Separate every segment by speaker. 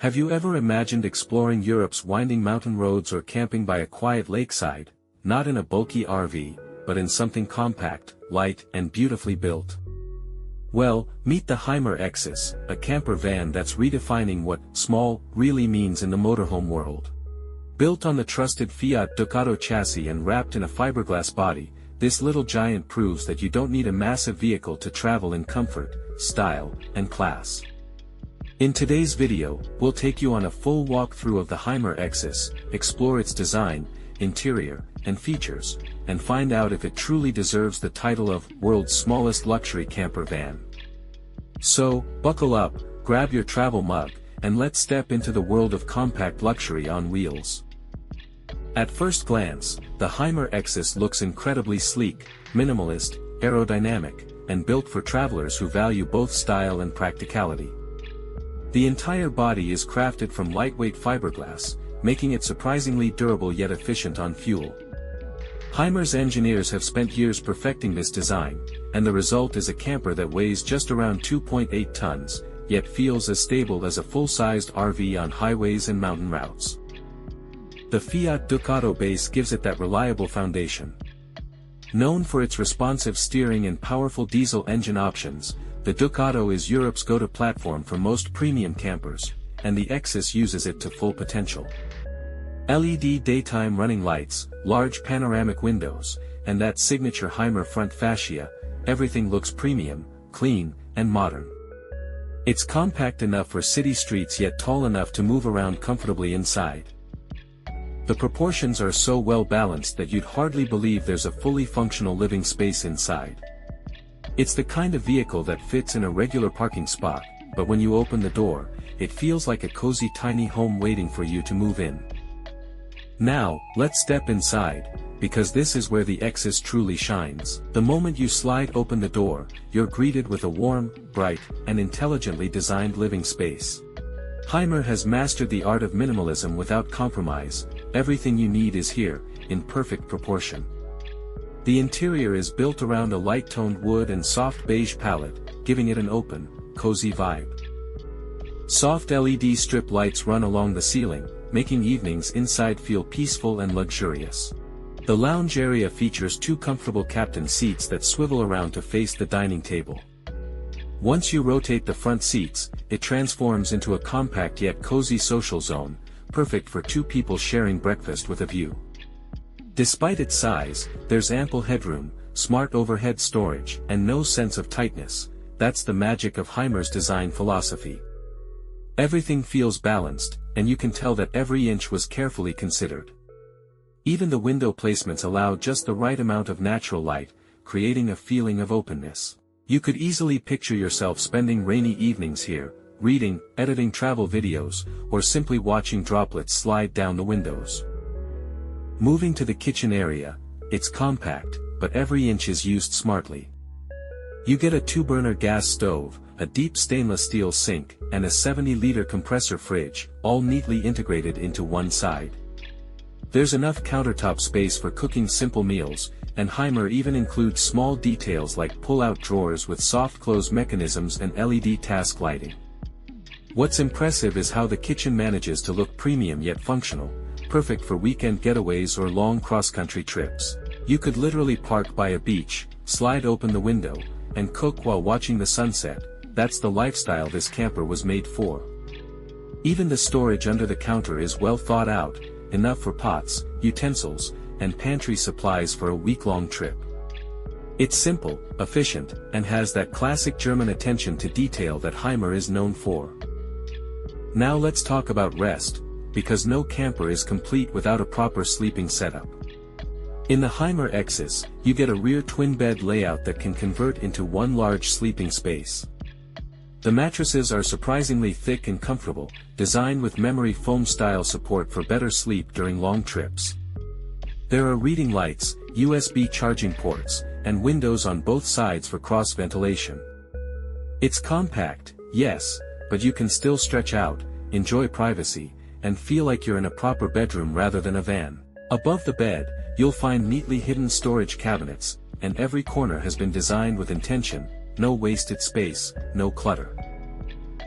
Speaker 1: Have you ever imagined exploring Europe's winding mountain roads or camping by a quiet lakeside, not in a bulky RV, but in something compact, light, and beautifully built? Well, meet the Hymer Exus, a camper van that's redefining what small really means in the motorhome world. Built on the trusted Fiat Ducato chassis and wrapped in a fiberglass body, this little giant proves that you don't need a massive vehicle to travel in comfort, style, and class. In today's video, we'll take you on a full walkthrough of the Hymer Exus, explore its design, interior, and features, and find out if it truly deserves the title of world's smallest luxury camper van. So, buckle up, grab your travel mug, and let's step into the world of compact luxury on wheels. At first glance, the Hymer Exus looks incredibly sleek, minimalist, aerodynamic, and built for travelers who value both style and practicality. The entire body is crafted from lightweight fiberglass, making it surprisingly durable yet efficient on fuel. Hymer's engineers have spent years perfecting this design, and the result is a camper that weighs just around 2.8 tons, yet feels as stable as a full-sized RV on highways and mountain routes. The Fiat Ducato base gives it that reliable foundation. Known for its responsive steering and powerful diesel engine options, the Ducato is Europe's go-to platform for most premium campers, and the Exus uses it to full potential. LED daytime running lights, large panoramic windows, and that signature Hymer front fascia, everything looks premium, clean, and modern. It's compact enough for city streets yet tall enough to move around comfortably inside. The proportions are so well balanced that you'd hardly believe there's a fully functional living space inside. It's the kind of vehicle that fits in a regular parking spot, but when you open the door, it feels like a cozy tiny home waiting for you to move in. Now, let's step inside, because this is where the Exus truly shines. The moment you slide open the door, you're greeted with a warm, bright, and intelligently designed living space. Hymer has mastered the art of minimalism without compromise. Everything you need is here, in perfect proportion. The interior is built around a light-toned wood and soft beige palette, giving it an open, cozy vibe. Soft LED strip lights run along the ceiling, making evenings inside feel peaceful and luxurious. The lounge area features two comfortable captain seats that swivel around to face the dining table. Once you rotate the front seats, it transforms into a compact yet cozy social zone, perfect for two people sharing breakfast with a view. Despite its size, there's ample headroom, smart overhead storage, and no sense of tightness. That's the magic of Hymer's design philosophy. Everything feels balanced, and you can tell that every inch was carefully considered. Even the window placements allow just the right amount of natural light, creating a feeling of openness. You could easily picture yourself spending rainy evenings here, reading, editing travel videos, or simply watching droplets slide down the windows. Moving to the kitchen area, it's compact, but every inch is used smartly. You get a 2-burner gas stove, a deep stainless steel sink, and a 70-liter compressor fridge, all neatly integrated into one side. There's enough countertop space for cooking simple meals, and Hymer even includes small details like pull-out drawers with soft close mechanisms and LED task lighting. What's impressive is how the kitchen manages to look premium yet functional, perfect for weekend getaways or long cross-country trips. You could literally park by a beach, slide open the window, and cook while watching the sunset. That's the lifestyle this camper was made for. Even the storage under the counter is well thought out, enough for pots, utensils, and pantry supplies for a week-long trip. It's simple, efficient, and has that classic German attention to detail that Hymer is known for. Now let's talk about rest, because no camper is complete without a proper sleeping setup. In the Hymer Exus, you get a rear twin-bed layout that can convert into one large sleeping space. The mattresses are surprisingly thick and comfortable, designed with memory foam-style support for better sleep during long trips. There are reading lights, USB charging ports, and windows on both sides for cross-ventilation. It's compact, yes, but you can still stretch out, enjoy privacy, and feel like you're in a proper bedroom rather than a van. Above the bed, you'll find neatly hidden storage cabinets, and every corner has been designed with intention, no wasted space, no clutter.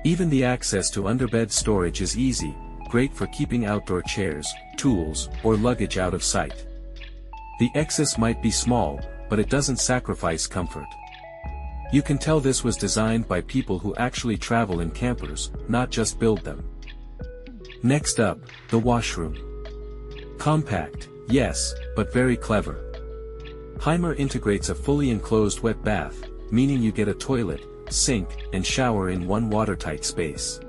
Speaker 1: Even the access to underbed storage is easy, great for keeping outdoor chairs, tools, or luggage out of sight. The Exus might be small, but it doesn't sacrifice comfort. You can tell this was designed by people who actually travel in campers, not just build them. Next up, the washroom. Compact, yes, but very clever. Hymer integrates a fully enclosed wet bath, meaning you get a toilet, sink, and shower in one watertight space.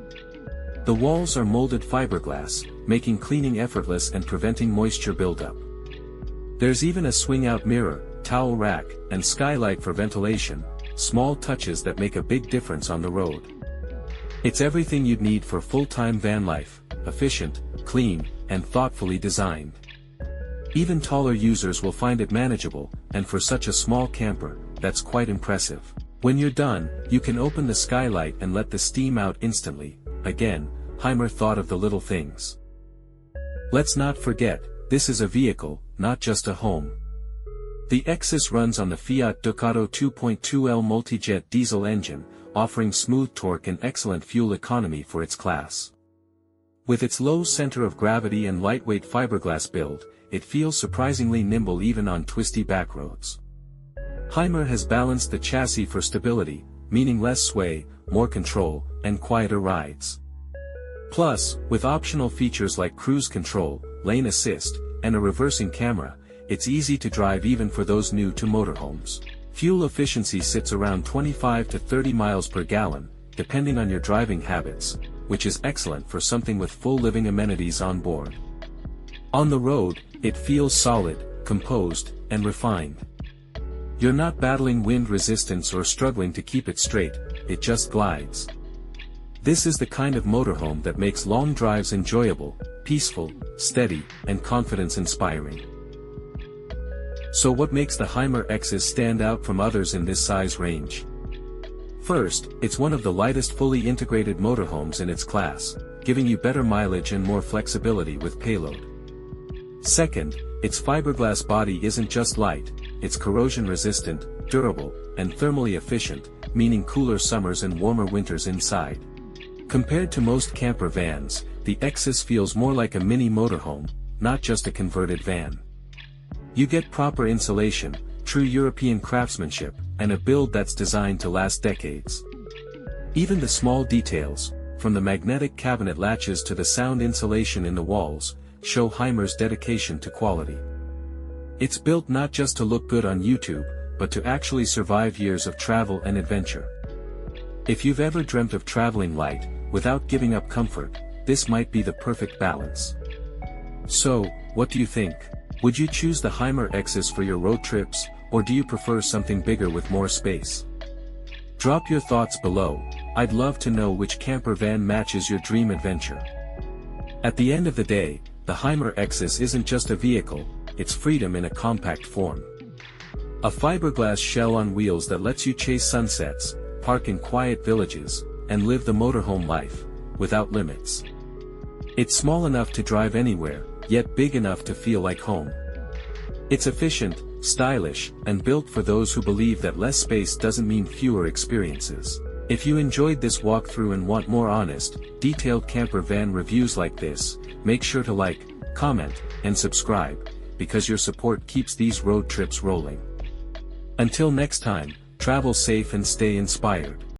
Speaker 1: The walls are molded fiberglass, making cleaning effortless and preventing moisture buildup. There's even a swing-out mirror, towel rack, and skylight for ventilation, small touches that make a big difference on the road. It's everything you'd need for full-time van life, efficient, clean, and thoughtfully designed. Even taller users will find it manageable, and for such a small camper, that's quite impressive. When you're done, you can open the skylight and let the steam out instantly. Again, Hymer thought of the little things. Let's not forget, this is a vehicle, not just a home. The Exus runs on the Fiat Ducato 2.2L multi-jet diesel engine, offering smooth torque and excellent fuel economy for its class. With its low center of gravity and lightweight fiberglass build, it feels surprisingly nimble even on twisty backroads. Hymer has balanced the chassis for stability, meaning less sway, more control, and quieter rides. Plus, with optional features like cruise control, lane assist, and a reversing camera, it's easy to drive even for those new to motorhomes. Fuel efficiency sits around 25 to 30 miles per gallon, depending on your driving habits, which is excellent for something with full living amenities on board. On the road, it feels solid, composed, and refined. You're not battling wind resistance or struggling to keep it straight, it just glides. This is the kind of motorhome that makes long drives enjoyable, peaceful, steady, and confidence-inspiring. So what makes the Hymer Exus stand out from others in this size range? First, it's one of the lightest fully integrated motorhomes in its class, giving you better mileage and more flexibility with payload. Second, its fiberglass body isn't just light, it's corrosion-resistant, durable, and thermally efficient, meaning cooler summers and warmer winters inside. Compared to most camper vans, the Exus feels more like a mini motorhome, not just a converted van. You get proper insulation, true European craftsmanship, and a build that's designed to last decades. Even the small details, from the magnetic cabinet latches to the sound insulation in the walls, show Hymer's dedication to quality. It's built not just to look good on YouTube, but to actually survive years of travel and adventure. If you've ever dreamt of traveling light, without giving up comfort, this might be the perfect balance. So, what do you think? Would you choose the Hymer Exus for your road trips, or do you prefer something bigger with more space? Drop your thoughts below, I'd love to know which camper van matches your dream adventure. At the end of the day, the Hymer Exus isn't just a vehicle, it's freedom in a compact form. A fiberglass shell on wheels that lets you chase sunsets, park in quiet villages, and live the motorhome life, without limits. It's small enough to drive anywhere, yet big enough to feel like home. It's efficient, stylish, and built for those who believe that less space doesn't mean fewer experiences. If you enjoyed this walkthrough and want more honest, detailed camper van reviews like this, make sure to like, comment, and subscribe, because your support keeps these road trips rolling. Until next time, travel safe and stay inspired.